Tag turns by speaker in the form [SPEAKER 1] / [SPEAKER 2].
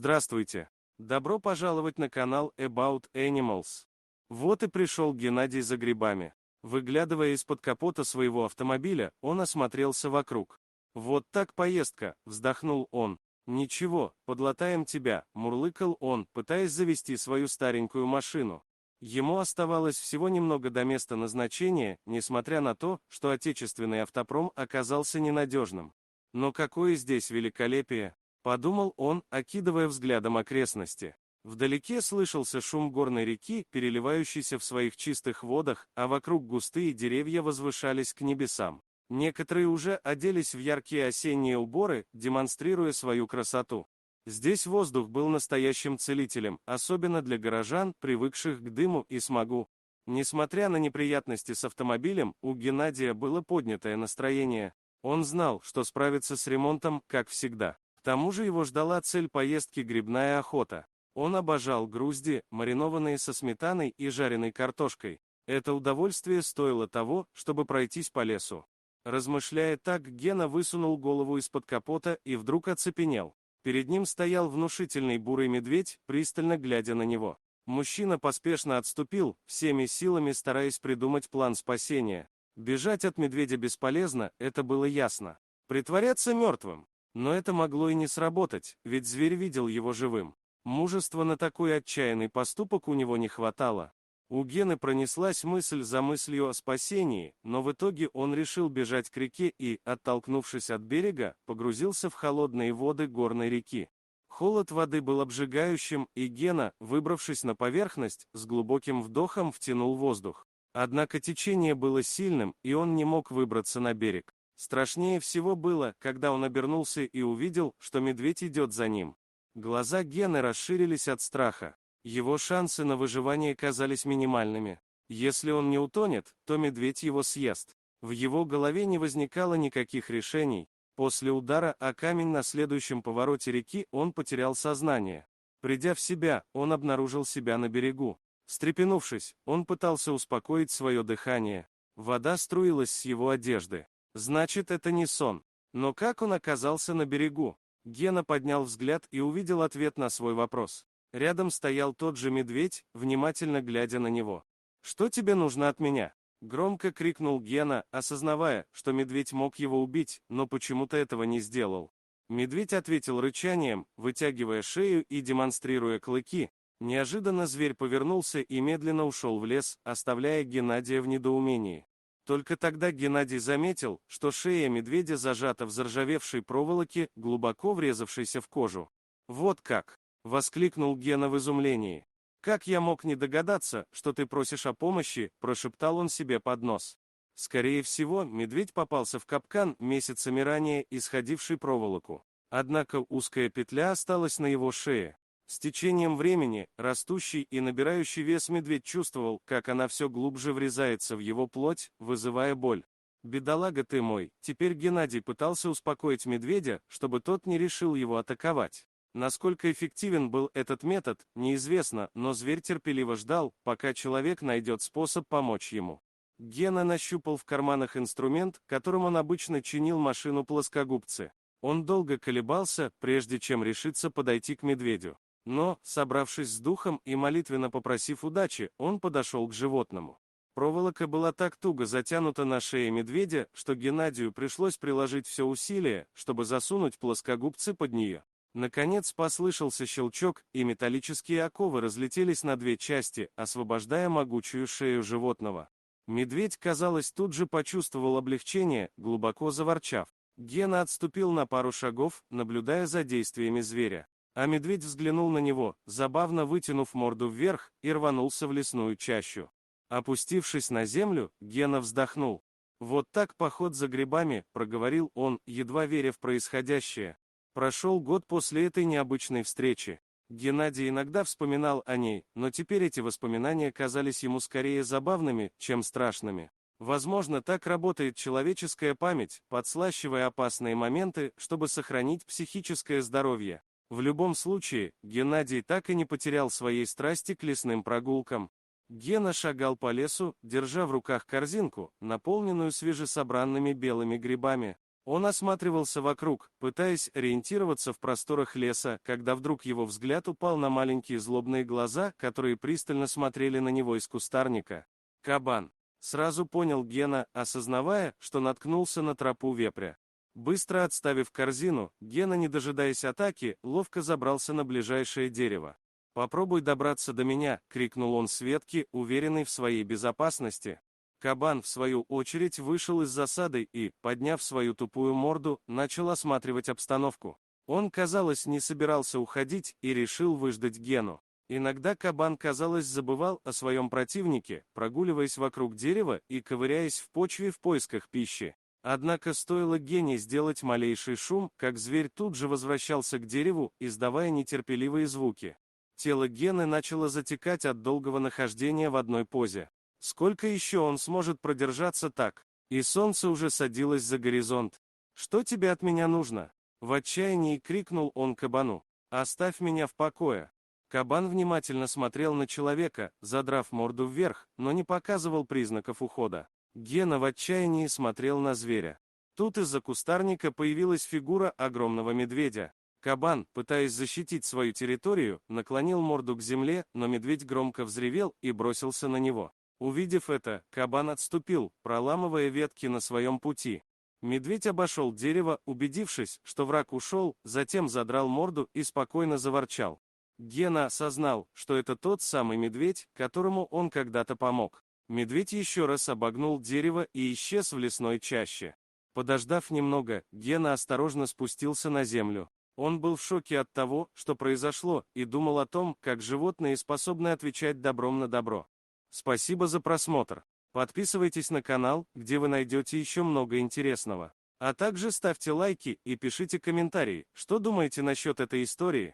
[SPEAKER 1] Здравствуйте! Добро пожаловать на канал About Animals. Вот и пришел Геннадий за грибами. Выглядывая из-под капота своего автомобиля, он осмотрелся вокруг. «Вот так поездка», — вздохнул он. «Ничего, подлатаем тебя», — мурлыкал он, пытаясь завести свою старенькую машину. Ему оставалось всего немного до места назначения, несмотря на то, что отечественный автопром оказался ненадежным. Но какое здесь великолепие! Подумал он, окидывая взглядом окрестности. Вдалеке слышался шум горной реки, переливающейся в своих чистых водах, а вокруг густые деревья возвышались к небесам. Некоторые уже оделись в яркие осенние уборы, демонстрируя свою красоту. Здесь воздух был настоящим целителем, особенно для горожан, привыкших к дыму и смогу. Несмотря на неприятности с автомобилем, у Геннадия было поднятое настроение. Он знал, что справится с ремонтом, как всегда. К тому же его ждала цель поездки — грибная охота. Он обожал грузди, маринованные со сметаной и жареной картошкой. Это удовольствие стоило того, чтобы пройтись по лесу. Размышляя так, Гена высунул голову из-под капота и вдруг оцепенел. Перед ним стоял внушительный бурый медведь, пристально глядя на него. Мужчина поспешно отступил, всеми силами стараясь придумать план спасения. Бежать от медведя бесполезно, это было ясно. Притворяться мертвым. Но это могло и не сработать, ведь зверь видел его живым. Мужества на такой отчаянный поступок у него не хватало. У Гены пронеслась мысль за мыслью о спасении, но в итоге он решил бежать к реке и, оттолкнувшись от берега, погрузился в холодные воды горной реки. Холод воды был обжигающим, и Гена, выбравшись на поверхность, с глубоким вдохом втянул воздух. Однако течение было сильным, и он не мог выбраться на берег. Страшнее всего было, когда он обернулся и увидел, что медведь идет за ним. Глаза Гены расширились от страха. Его шансы на выживание казались минимальными. Если он не утонет, то медведь его съест. В его голове не возникало никаких решений. После удара о камень на следующем повороте реки он потерял сознание. Придя в себя, он обнаружил себя на берегу. Встрепенувшись, он пытался успокоить свое дыхание. Вода струилась с его одежды. Значит, это не сон. Но как он оказался на берегу? Гена поднял взгляд и увидел ответ на свой вопрос. Рядом стоял тот же медведь, внимательно глядя на него. «Что тебе нужно от меня?» — громко крикнул Гена, осознавая, что медведь мог его убить, но почему-то этого не сделал. Медведь ответил рычанием, вытягивая шею и демонстрируя клыки. Неожиданно зверь повернулся и медленно ушел в лес, оставляя Геннадия в недоумении. Только тогда Геннадий заметил, что шея медведя зажата в заржавевшей проволоке, глубоко врезавшейся в кожу. «Вот как!» — воскликнул Гена в изумлении. «Как я мог не догадаться, что ты просишь о помощи?» — прошептал он себе под нос. Скорее всего, медведь попался в капкан, месяцами ранее исходивший проволоку. Однако узкая петля осталась на его шее. С течением времени, растущий и набирающий вес медведь чувствовал, как она все глубже врезается в его плоть, вызывая боль. «Бедолага ты мой!» Теперь Геннадий пытался успокоить медведя, чтобы тот не решил его атаковать. Насколько эффективен был этот метод, неизвестно, но зверь терпеливо ждал, пока человек найдет способ помочь ему. Гена нащупал в карманах инструмент, которым он обычно чинил машину плоскогубцы. Он долго колебался, прежде чем решиться подойти к медведю. Но, собравшись с духом и молитвенно попросив удачи, он подошел к животному. Проволока была так туго затянута на шее медведя, что Геннадию пришлось приложить все усилие, чтобы засунуть плоскогубцы под нее. Наконец послышался щелчок, и металлические оковы разлетелись на две части, освобождая могучую шею животного. Медведь, казалось, тут же почувствовал облегчение, глубоко заворчав. Гена отступил на пару шагов, наблюдая за действиями зверя. А медведь взглянул на него, забавно вытянув морду вверх, и рванулся в лесную чащу. Опустившись на землю, Гена вздохнул. «Вот так поход за грибами», — проговорил он, едва веря в происходящее. Прошел год после этой необычной встречи. Геннадий иногда вспоминал о ней, но теперь эти воспоминания казались ему скорее забавными, чем страшными. Возможно, так работает человеческая память, подслащивая опасные моменты, чтобы сохранить психическое здоровье. В любом случае, Геннадий так и не потерял своей страсти к лесным прогулкам. Гена шагал по лесу, держа в руках корзинку, наполненную свежесобранными белыми грибами. Он осматривался вокруг, пытаясь ориентироваться в просторах леса, когда вдруг его взгляд упал на маленькие злобные глаза, которые пристально смотрели на него из кустарника. Кабан. Сразу понял Гена, осознавая, что наткнулся на тропу вепря. Быстро отставив корзину, Гена, не дожидаясь атаки, ловко забрался на ближайшее дерево. «Попробуй добраться до меня!» — крикнул он с ветки, уверенный в своей безопасности. Кабан, в свою очередь, вышел из засады и, подняв свою тупую морду, начал осматривать обстановку. Он, казалось, не собирался уходить и решил выждать Гену. Иногда кабан, казалось, забывал о своем противнике, прогуливаясь вокруг дерева и ковыряясь в почве в поисках пищи. Однако стоило Гене сделать малейший шум, как зверь тут же возвращался к дереву, издавая нетерпеливые звуки. Тело Гены начало затекать от долгого нахождения в одной позе. Сколько еще он сможет продержаться так? И солнце уже садилось за горизонт. «Что тебе от меня нужно?» В отчаянии крикнул он кабану. «Оставь меня в покое!» Кабан внимательно смотрел на человека, задрав морду вверх, но не показывал признаков ухода. Гена в отчаянии смотрел на зверя. Тут из-за кустарника появилась фигура огромного медведя. Кабан, пытаясь защитить свою территорию, наклонил морду к земле, но медведь громко взревел и бросился на него. Увидев это, кабан отступил, проламывая ветки на своем пути. Медведь обошел дерево, убедившись, что враг ушел, затем задрал морду и спокойно заворчал. Гена осознал, что это тот самый медведь, которому он когда-то помог. Медведь еще раз обогнул дерево и исчез в лесной чаще. Подождав немного, Гена осторожно спустился на землю. Он был в шоке от того, что произошло, и думал о том, как животные способны отвечать добром на добро. Спасибо за просмотр. Подписывайтесь на канал, где вы найдете еще много интересного. А также ставьте лайки и пишите комментарии, что думаете насчет этой истории.